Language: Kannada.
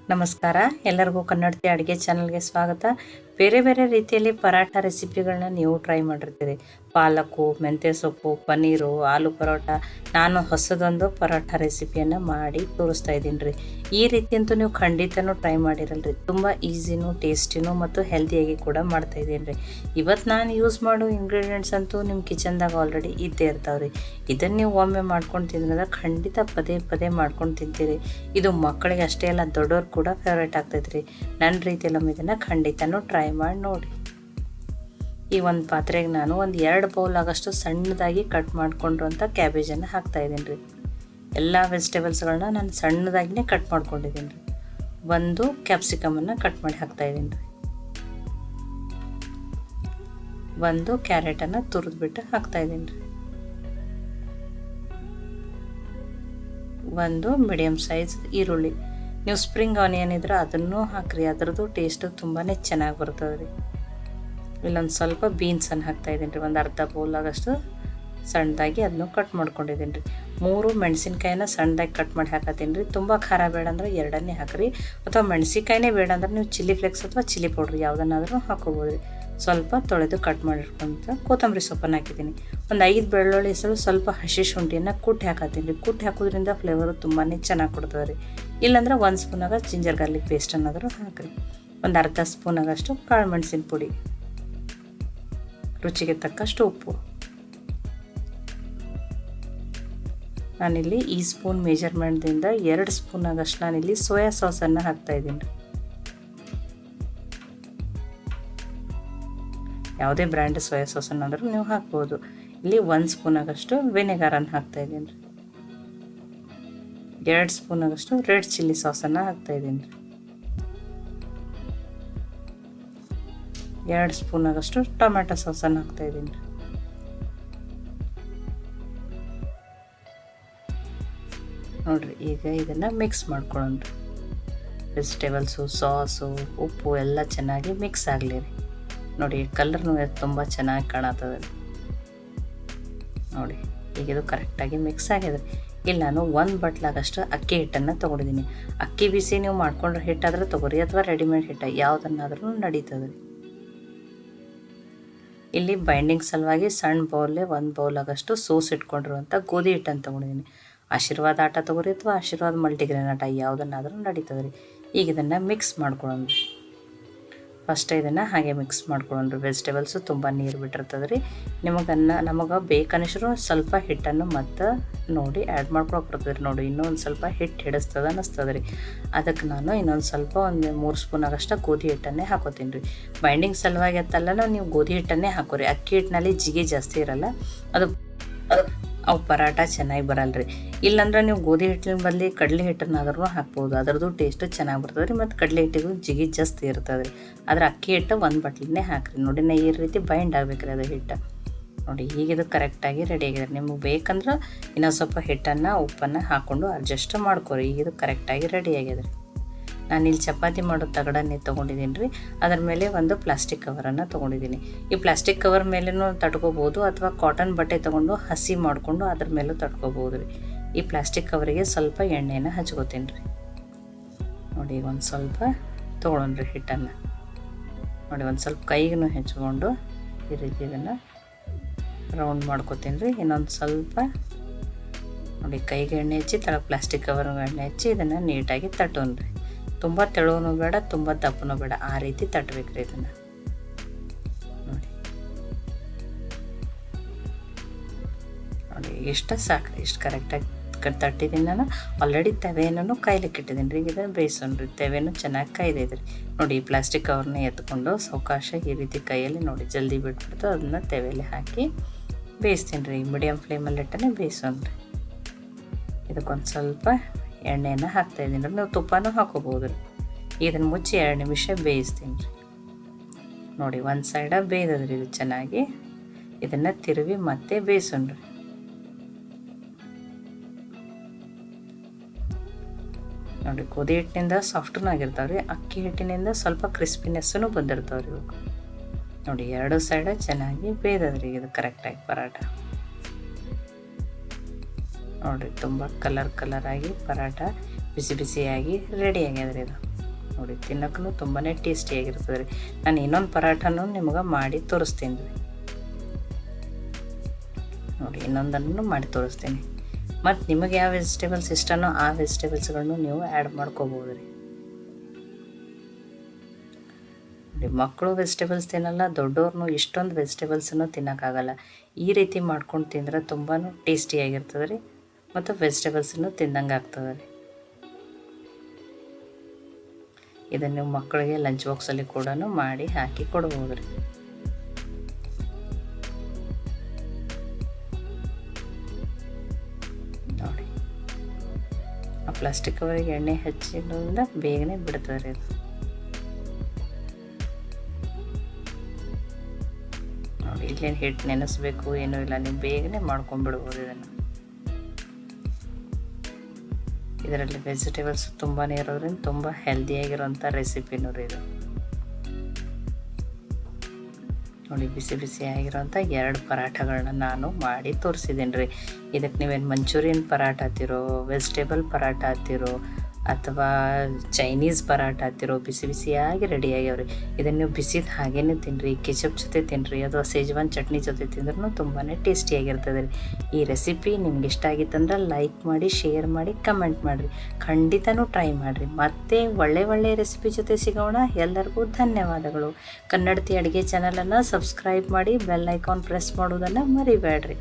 ನಮಸ್ಕಾರ, ಎಲ್ಲರಿಗೂ ಕನ್ನಡತಿ ಅಡುಗೆ ಚಾನಲ್ಗೆ ಸ್ವಾಗತ. ಬೇರೆ ಬೇರೆ ರೀತಿಯಲ್ಲಿ ಪರಾಠ ರೆಸಿಪಿಗಳನ್ನ ನೀವು ಟ್ರೈ ಮಾಡಿರ್ತೀರಿ. ಪಾಲಕು, ಮೆಂತ್ಯ ಸೊಪ್ಪು, ಪನ್ನೀರು, ಆಲೂ ಪರೋಟ. ನಾನು ಹೊಸದೊಂದು ಪರೋಟ ರೆಸಿಪಿಯನ್ನು ಮಾಡಿ ತೋರಿಸ್ತಾ ಇದ್ದೀನಿ ರೀ. ಈ ರೀತಿ ಅಂತೂ ನೀವು ಖಂಡಿತನೂ ಟ್ರೈ ಮಾಡಿರಲ್ರಿ. ತುಂಬ ಈಸಿನೂ, ಟೇಸ್ಟಿನೂ ಮತ್ತು ಹೆಲ್ದಿಯಾಗಿ ಕೂಡ ಮಾಡ್ತಾ ಇದ್ದೀನಿ ರೀ. ಇವತ್ತು ನಾನು ಯೂಸ್ ಮಾಡೋ ಇಂಗ್ರೀಡಿಯೆಂಟ್ಸ್ ಅಂತೂ ನಿಮ್ಮ ಕಿಚನ್ದಾಗ ಆಲ್ರೆಡಿ ಇದ್ದೇ ಇರ್ತಾವೆ ರೀ. ಇದನ್ನು ನೀವು ಒಮ್ಮೆ ಮಾಡ್ಕೊಂಡು ತಿಂದ್ರೆ ಖಂಡಿತ ಪದೇ ಪದೇ ಮಾಡ್ಕೊಂಡು ತಿಂತೀರಿ. ಇದು ಮಕ್ಕಳಿಗೆ ಅಷ್ಟೇ ಅಲ್ಲ, ದೊಡ್ಡವ್ರು ಕೂಡ ಫೇವ್ರೇಟ್ ಆಗ್ತೈತೆ ರೀ. ನನ್ನ ರೀತಿಯಲ್ಲಿ ಇದನ್ನು ಖಂಡಿತನೂ ಟ್ರೈ ಮಾಡಿ ನೋಡಿ. ಈ ಒಂದು ಪಾತ್ರೆಗೆ ನಾನು ಒಂದು 2 ಬೌಲ್ ಆಗೋಷ್ಟು ಸಣ್ಣದಾಗಿ ಕಟ್ ಮಾಡ್ಕೊಂಡಿರುವಂಥ ಕ್ಯಾಬೇಜನ್ನು ಹಾಕ್ತಾಯಿದ್ದೀನಿ ರೀ. ಎಲ್ಲ ವೆಜಿಟೇಬಲ್ಸ್ಗಳನ್ನ ನಾನು ಸಣ್ಣದಾಗಿಯೇ ಕಟ್ ಮಾಡ್ಕೊಂಡಿದ್ದೀನಿ ರೀ. ಒಂದು ಕ್ಯಾಪ್ಸಿಕಮನ್ನು ಕಟ್ ಮಾಡಿ ಹಾಕ್ತಾಯಿದ್ದೀನಿ ರೀ. ಒಂದು ಕ್ಯಾರೆಟನ್ನು ತುರಿದ್ಬಿಟ್ಟು ಹಾಕ್ತಾಯಿದ್ದೀನಿ ರೀ. ಒಂದು ಮೀಡಿಯಮ್ ಸೈಜ್ ಈರುಳ್ಳಿ. ನೀವು ಸ್ಪ್ರಿಂಗ್ ಆನಿಯನ್ ಇದ್ರೆ ಅದನ್ನು ಹಾಕಿರಿ, ಅದರದ್ದು ಟೇಸ್ಟು ತುಂಬಾ ಚೆನ್ನಾಗಿ ಬರ್ತದೆ ರೀ. ಇಲ್ಲೊಂದು ಸ್ವಲ್ಪ ಬೀನ್ಸನ್ನು ಹಾಕ್ತಾಯಿದ್ದೀನಿ ರೀ. ಒಂದು ಅರ್ಧ ಬೌಲ್ ಆಗೋಷ್ಟು ಸಣ್ಣದಾಗಿ ಅದನ್ನು ಕಟ್ ಮಾಡ್ಕೊಂಡಿದ್ದೀನಿ ರೀ. 3 ಮೆಣಸಿನ್ಕಾಯಿನ ಸಣ್ಣದಾಗಿ ಕಟ್ ಮಾಡಿ ಹಾಕತ್ತೀನಿ ರೀ. ತುಂಬ ಖಾರ ಬೇಡ ಅಂದ್ರೆ 2 ಹಾಕಿರಿ, ಅಥವಾ ಮೆಣಸಿನ್ಕಾಯಿನೇ ಬೇಡ ಅಂದ್ರೆ ನೀವು ಚಿಲ್ಲಿ ಫ್ಲೇಕ್ಸ್ ಅಥವಾ ಚಿಲ್ಲಿ ಪೌಡ್ರ್ ಯಾವುದನ್ನಾದರೂ ಹಾಕೋಬೋದು ರೀ. ಸ್ವಲ್ಪ ತೊಳೆದು ಕಟ್ ಮಾಡಿಟ್ಕೊಂತ ಕೊತ್ತಂಬರಿ ಸೊಪ್ಪನ್ನು ಹಾಕಿದ್ದೀನಿ. ಒಂದು 5 ಬೆಳ್ಳುಳ್ಳಿ ಹೆಸರು, ಸ್ವಲ್ಪ ಹಸಿ ಶುಂಠಿಯನ್ನು ಕುಟ್ಟಿ ಹಾಕತ್ತೀನಿ ರೀ. ಕುಟ್ಟಿ ಹಾಕೋದ್ರಿಂದ ಫ್ಲೇವರು ತುಂಬಾ ಚೆನ್ನಾಗಿ ಕೊಡ್ತದೆ ರೀ. ಇಲ್ಲಾಂದ್ರೆ 1 ಸ್ಪೂನಾಗ ಜಿಂಜರ್ ಗಾರ್ಲಿಕ್ ಪೇಸ್ಟ್ ಅನ್ನೋದ್ರು ಹಾಕಿರಿ. ಒಂದು ಅರ್ಧ ಸ್ಪೂನಾಗಷ್ಟು ಕಾಳು ಮೆಣಸಿನ ಪುಡಿ, ರುಚಿಗೆ ತಕ್ಕಷ್ಟು ಉಪ್ಪು. ನಾನಿಲ್ಲಿ ಈ ಸ್ಪೂನ್ ಮೆಜರ್ಮೆಂಟ್ದಿಂದ 2 ಸ್ಪೂನಾಗಷ್ಟು ನಾನಿಲ್ಲಿ ಸೋಯಾ ಸಾಸನ್ನು ಹಾಕ್ತಾಯಿದ್ದೀನಿ ರೀ. ಯಾವುದೇ ಬ್ರ್ಯಾಂಡ್ ಸೋಯಾ ಸಾಸನ್ನಾದರೂ ನೀವು ಹಾಕ್ಬೋದು. ಇಲ್ಲಿ 1 ಸ್ಪೂನಾಗಷ್ಟು ವಿನೆಗಾರನ್ನು ಹಾಕ್ತಾಯಿದ್ದೀನಿ ರೀ. 2 ಸ್ಪೂನಾಗಷ್ಟು ರೆಡ್ ಚಿಲ್ಲಿ ಸಾಸನ್ನು ಹಾಕ್ತಾಯಿದ್ದೀನಿ ರೀ. 2 ಸ್ಪೂನಾಗಷ್ಟು ಟೊಮ್ಯಾಟೊ ಸಾಸನ್ನು ಹಾಕ್ತಾಯಿದ್ದೀನಿ ರೀ. ನೋಡಿರಿ, ಈಗ ಇದನ್ನು ಮಿಕ್ಸ್ ಮಾಡ್ಕೊಳ್ಳೋಣ ರೀ. ವೆಜಿಟೇಬಲ್ಸು, ಸಾಸು, ಉಪ್ಪು ಎಲ್ಲ ಚೆನ್ನಾಗಿ ಮಿಕ್ಸ್ ಆಗಲಿ ರೀ. ನೋಡಿ, ಕಲರ್ನೂ ತುಂಬ ಚೆನ್ನಾಗಿ ಕಾಣತ್ತದ ರೀ. ನೋಡಿ, ಈಗ ಇದು ಕರೆಕ್ಟಾಗಿ ಮಿಕ್ಸ್ ಆಗಿದೆ. ಇಲ್ಲಿ ನಾನು 1 ಬಟ್ಲಾಗಷ್ಟು ಅಕ್ಕಿ ಹಿಟ್ಟನ್ನು ತೊಗೊಂಡಿದ್ದೀನಿ. ಅಕ್ಕಿ ಬಿಸಿ ನೀವು ಮಾಡ್ಕೊಂಡ್ರೆ ಹಿಟ್ಟಾದ್ರೆ ತೊಗೊರಿ, ಅಥವಾ ರೆಡಿಮೇಡ್ ಹಿಟ್ಟು ಯಾವುದನ್ನಾದ್ರೂ ನಡೀತದೆ ರೀ. ಇಲ್ಲಿ ಬೈಂಡಿಂಗ್ ಸಲುವಾಗಿ ಸಣ್ಣ ಬೌಲೇ 1 ಬೌಲಾಗಷ್ಟು ಸೋಸ್ ಇಟ್ಕೊಂಡಿರುವಂಥ ಗೋಧಿ ಹಿಟ್ಟನ್ನು ತೊಗೊಂಡಿದ್ದೀನಿ. ಆಶೀರ್ವಾದ ಆಟ ತೊಗೊರಿ, ಅಥವಾ ಆಶೀರ್ವಾದ ಮಲ್ಟಿಗ್ರೇನ್ ಆಟ ಯಾವುದನ್ನಾದ್ರೂ ನಡೀತದೆ ರೀ. ಈಗ ಇದನ್ನು ಮಿಕ್ಸ್ ಮಾಡ್ಕೊಳ್ಳೋಣ ರೀ. ಫಸ್ಟ್ ಇದನ್ನು ಹಾಗೆ ಮಿಕ್ಸ್ ಮಾಡ್ಕೊಳ್ಳೋಣ ರೀ. ವೆಜಿಟೇಬಲ್ಸು ತುಂಬ ನೀರು ಬಿಟ್ಟಿರ್ತದೆ ರೀ. ನಮಗೆ ಬೇಕನ್ನಿಸ್ರು ಸ್ವಲ್ಪ ಹಿಟ್ಟನ್ನು ಮತ್ತು ನೋಡಿ ಆ್ಯಡ್ ಮಾಡ್ಕೊಳಕ್ಕೆ ಬರ್ತದೆ ರೀ. ನೋಡಿ, ಇನ್ನೂ ಒಂದು ಸ್ವಲ್ಪ ಹಿಟ್ಟು ಹಿಡಿಸ್ತದೆ ಅನ್ನಿಸ್ತದೆ ರೀ. ಅದಕ್ಕೆ ನಾನು ಇನ್ನೊಂದು ಸ್ವಲ್ಪ ಒಂದು 3 ಸ್ಪೂನಾಗಷ್ಟು ಗೋಧಿ ಹಿಟ್ಟನ್ನೇ ಹಾಕೋತೀನಿ ರೀ. ಬೈಂಡಿಂಗ್ ಸಲುವಾಗಿ ಅಂತಲ್ಲ, ನೀವು ಗೋಧಿ ಹಿಟ್ಟನ್ನೇ ಹಾಕೋರಿ. ಅಕ್ಕಿ ಹಿಟ್ಟಿನಲ್ಲಿ ಜಿಗಿ ಜಾಸ್ತಿ ಇರಲ್ಲ, ಅವು ಪರಾಟ ಚೆನ್ನಾಗಿ ಬರಲ್ಲ ರೀ. ಇಲ್ಲಾಂದ್ರೆ ನೀವು ಗೋಧಿ ಹಿಟ್ಟಿನ ಬದಲಿ ಕಡಲೆ ಹಿಟ್ಟನ್ನಾದ್ರೂ ಹಾಕ್ಬೋದು. ಅದರದ್ದು ಟೇಸ್ಟು ಚೆನ್ನಾಗಿ ಬರ್ತದೆ ರೀ. ಮತ್ತು ಕಡಲೆ ಹಿಟ್ಟಿಗೂ ಜಿಗಿ ಜಾಸ್ತಿ ಇರ್ತದೆ ರೀ. ಆದರೆ ಅಕ್ಕಿ ಹಿಟ್ಟು 1 ಬಟ್ಲನ್ನೇ ಹಾಕಿರಿ. ನೋಡಿ, ಈ ರೀತಿ ಬೈಂಡ್ ಆಗ್ಬೇಕು ರೀ ಅದು ಹಿಟ್ಟು. ನೋಡಿ, ಈಗಿದು ಕರೆಕ್ಟಾಗಿ ರೆಡಿ ಆಗಿದೆ. ನಿಮಗೆ ಬೇಕಂದ್ರೆ ಇನ್ನೊಂದು ಸ್ವಲ್ಪ ಹಿಟ್ಟನ್ನು, ಉಪ್ಪನ್ನು ಹಾಕ್ಕೊಂಡು ಅಡ್ಜಸ್ಟ್ ಮಾಡ್ಕೊರಿ. ಈಗಿದು ಕರೆಕ್ಟಾಗಿ ರೆಡಿ ಆಗಿದೆ ರೀ. ನಾನಿಲ್ಲಿ ಚಪಾತಿ ಮಾಡೋ ತಗಡನ್ನೇ ತೊಗೊಂಡಿದ್ದೀನಿ ರೀ. ಅದರ ಮೇಲೆ ಒಂದು ಪ್ಲಾಸ್ಟಿಕ್ ಕವರನ್ನು ತೊಗೊಂಡಿದ್ದೀನಿ. ಈ ಪ್ಲಾಸ್ಟಿಕ್ ಕವರ್ ಮೇಲೇನೂ ತಟ್ಕೋಬೋದು, ಅಥವಾ ಕಾಟನ್ ಬಟ್ಟೆ ತೊಗೊಂಡು ಹಸಿ ಮಾಡಿಕೊಂಡು ಅದ್ರ ಮೇಲೂ ತಟ್ಕೋಬೋದು ರೀ. ಈ ಪ್ಲಾಸ್ಟಿಕ್ ಕವರಿಗೆ ಸ್ವಲ್ಪ ಎಣ್ಣೆಯನ್ನು ಹಚ್ಕೋತೀನಿ ರೀ. ನೋಡಿ, ಒಂದು ಸ್ವಲ್ಪ ತೊಗೊಳೋಣ ರೀ ಹಿಟ್ಟನ್ನು. ನೋಡಿ, ಒಂದು ಸ್ವಲ್ಪ ಕೈಗೂ ಹೆಚ್ಕೊಂಡು ಈ ರೀತಿ ಇದನ್ನು ರೌಂಡ್ ಮಾಡ್ಕೋತೀನಿ ರೀ. ಇನ್ನೊಂದು ಸ್ವಲ್ಪ ನೋಡಿ, ಕೈಗೆ ಎಣ್ಣೆ ಹಚ್ಚಿ ತಳಗೆ ಪ್ಲಾಸ್ಟಿಕ್ ಕವರ್ಗೆ ಎಣ್ಣೆ ಹಚ್ಚಿ ಇದನ್ನು ನೀಟಾಗಿ ತಟ್ಟೋಣ ರೀ. ತುಂಬ ತೆಳುವೂ ಬೇಡ, ತುಂಬ ದಪ್ಪನೂ ಬೇಡ, ಆ ರೀತಿ ತಟ್ಟಬೇಕು ರೀ ಇದನ್ನು. ನೋಡಿ ನೋಡಿ, ಇಷ್ಟು ಸಾಕು ರೀ. ಇಷ್ಟು ಕರೆಕ್ಟಾಗಿ ತಟ್ಟಿದ್ದೀನಿ. ನಾನು ಆಲ್ರೆಡಿ ತವೆಯನ್ನು ಕಾಯ್ಲಿಕ್ಕೆ ಇಟ್ಟಿದ್ದೀನಿ ರೀ. ಇದನ್ನು ಬೇಯಿಸೋಣ ರೀ. ತವೆನೂ ಚೆನ್ನಾಗಿ ಕಾಯ್ದೈತೆ ರೀ. ನೋಡಿ, ಪ್ಲಾಸ್ಟಿಕ್ ಕವರ್ನ ಎತ್ಕೊಂಡು ಸಾವಕಾಶ ಈ ರೀತಿ ಕೈಯಲ್ಲಿ ನೋಡಿ ಜಲ್ದಿ ಬಿಟ್ಬಿಡ್ತು. ಅದನ್ನು ತವೆಯಲ್ಲಿ ಹಾಕಿ ಬೇಯಿಸ್ತೀನಿ ರೀ. ಮೀಡಿಯಮ್ ಫ್ಲೇಮಲ್ಲಿ ಇಟ್ಟನೆ ಬೇಯಿಸೋಣ ರೀ. ಇದಕ್ಕೊಂದು ಸ್ವಲ್ಪ ಎಣ್ಣೆಯನ್ನು ಹಾಕ್ತಾಯಿದ್ದೀನಿ ರೀ. ನೀವು ತುಪ್ಪನೂ ಹಾಕೋಬೋದು ರೀ. ಇದನ್ನು ಮುಚ್ಚಿ 2 ನಿಮಿಷ ಬೇಯಿಸ್ತೀನಿ ರೀ. ನೋಡಿ, ಒಂದು ಸೈಡ ಬೇಯ್ದದ್ರಿ ಇದು ಚೆನ್ನಾಗಿ. ಇದನ್ನು ತಿರುವಿ ಮತ್ತೆ ಬೇಯಿಸೋಣ ರೀ. ನೋಡಿ, ಗೋಧಿ ಹಿಟ್ಟಿನಿಂದ ಸಾಫ್ಟೂ ಆಗಿರ್ತಾವೆ ರೀ. ಅಕ್ಕಿ ಹಿಟ್ಟಿನಿಂದ ಸ್ವಲ್ಪ ಕ್ರಿಸ್ಪಿನೆಸ್ಸೂ ಬಂದಿರ್ತಾವೆ ರೀ ಇವು. ನೋಡಿ, 2 ಸೈಡ ಚೆನ್ನಾಗಿ ಬೇಯ್ದದ್ರಿ ಇದು ಕರೆಕ್ಟಾಗಿ ಪರಾಟ. ನೋಡಿರಿ ತುಂಬ ಕಲರ್ ಆಗಿ ಪರಾಟ ಬಿಸಿ ಬಿಸಿಯಾಗಿ ರೆಡಿ ಆಗ್ಯದ್ರಿ ಇದು. ನೋಡಿ ತಿನ್ನೋಕ್ಕೂ ತುಂಬಾ ಟೇಸ್ಟಿಯಾಗಿರ್ತದೆ ರೀ. ನಾನು ಇನ್ನೊಂದು ಪರಾಠನೂ ನಿಮಗೆ ಮಾಡಿ ತೋರಿಸ್ತೀನಿ ರೀ. ನೋಡಿ ಇನ್ನೊಂದನ್ನು ಮಾಡಿ ತೋರಿಸ್ತೀನಿ. ಮತ್ತು ನಿಮಗೆ ಯಾವ ವೆಜಿಟೇಬಲ್ಸ್ ಇಷ್ಟನೋ ಆ ವೆಜಿಟೇಬಲ್ಸ್ಗಳನ್ನು ನೀವು ಆ್ಯಡ್ ಮಾಡ್ಕೋಬೋದು ರೀ. ನೋಡಿ ಮಕ್ಕಳು ವೆಜಿಟೇಬಲ್ಸ್ ತಿನ್ನಲ್ಲ, ದೊಡ್ಡವ್ರನ್ನೂ ಇಷ್ಟೊಂದು ವೆಜಿಟೇಬಲ್ಸನ್ನು ತಿನ್ನೋಕ್ಕಾಗಲ್ಲ. ಈ ರೀತಿ ಮಾಡ್ಕೊಂಡು ತಿಂದರೆ ತುಂಬಾ ಟೇಸ್ಟಿಯಾಗಿರ್ತದೆ ರೀ ಮತ್ತು ವೆಜಿಟೇಬಲ್ಸನ್ನು ತಿಂದಂಗೆ ಆಗ್ತದೆ ರೀ. ಇದನ್ನು ನೀವು ಮಕ್ಕಳಿಗೆ ಲಂಚ್ ಬಾಕ್ಸಲ್ಲಿ ಕೂಡ ಮಾಡಿ ಹಾಕಿ ಕೊಡ್ಬೋದು ರೀ. ನೋಡಿ ಆ ಪ್ಲಾಸ್ಟಿಕ್ ಕವರಿಗೆ ಎಣ್ಣೆ ಹಚ್ಚಿದ್ರಿಂದ ಬೇಗನೆ ಬಿಡ್ತದೆ ರೀ ಅದು. ನೋಡಿ ಇಲ್ಲೇನು ಹಿಟ್ಟು ನೆನೆಸ್ಬೇಕು ಏನೂ ಇಲ್ಲ, ನೀವು ಬೇಗನೆ ಮಾಡ್ಕೊಂಡ್ಬಿಡ್ಬೋದು ಇದನ್ನು. ಇದರಲ್ಲಿ ವೆಜಿಟೇಬಲ್ಸ್ ತುಂಬಾ ಇರೋದ್ರಿಂದ ತುಂಬ ಹೆಲ್ದಿಯಾಗಿರೋಂಥ ರೆಸಿಪಿನೂ ರೀ ಇದು. ನೋಡಿ ಬಿಸಿ ಬಿಸಿ ಆಗಿರೋಂಥ 2 ಪರಾಠಗಳನ್ನ ನಾನು ಮಾಡಿ ತೋರಿಸಿದ್ದೀನಿ ರೀ. ಇದಕ್ಕೆ ನೀವೇನು ಮಂಚೂರಿಯನ್ ಪರಾಠ ಹತ್ತಿರೋ, ವೆಜಿಟೇಬಲ್ ಪರಾಠ ಹತ್ತಿರೋ, ಅಥವಾ ಚೈನೀಸ್ ಪರಾಠ ಹತ್ತಿರೋ ಬಿಸಿ ಬಿಸಿಯಾಗಿ ರೆಡಿಯಾಗ್ಯಾವ್ರಿ. ಇದನ್ನು ನೀವು ಬಿಸಿದು ಹಾಗೇ ತಿನ್ನಿರಿ, ಕೆಚಪ್ ಜೊತೆ ತಿನ್ನಿರಿ, ಅಥವಾ ಸೇಜ್ವಾನ್ ಚಟ್ನಿ ಜೊತೆ ತಿಂದ್ರೂ ತುಂಬಾ ಟೇಸ್ಟಿಯಾಗಿರ್ತದೆ ರೀ. ಈ ರೆಸಿಪಿ ನಿಮ್ಗೆ ಇಷ್ಟ ಆಗಿತ್ತಂದ್ರೆ ಲೈಕ್ ಮಾಡಿ, ಶೇರ್ ಮಾಡಿ, ಕಮೆಂಟ್ ಮಾಡಿರಿ. ಖಂಡಿತನೂ ಟ್ರೈ ಮಾಡಿರಿ. ಮತ್ತೆ ಒಳ್ಳೆ ರೆಸಿಪಿ ಜೊತೆ ಸಿಗೋಣ. ಎಲ್ಲರಿಗೂ ಧನ್ಯವಾದಗಳು. ಕನ್ನಡತಿ ಅಡುಗೆ ಚಾನಲನ್ನು ಸಬ್ಸ್ಕ್ರೈಬ್ ಮಾಡಿ, ಬೆಲ್ ಐಕಾನ್ ಪ್ರೆಸ್ ಮಾಡೋದನ್ನು ಮರಿಬೇಡ್ರಿ.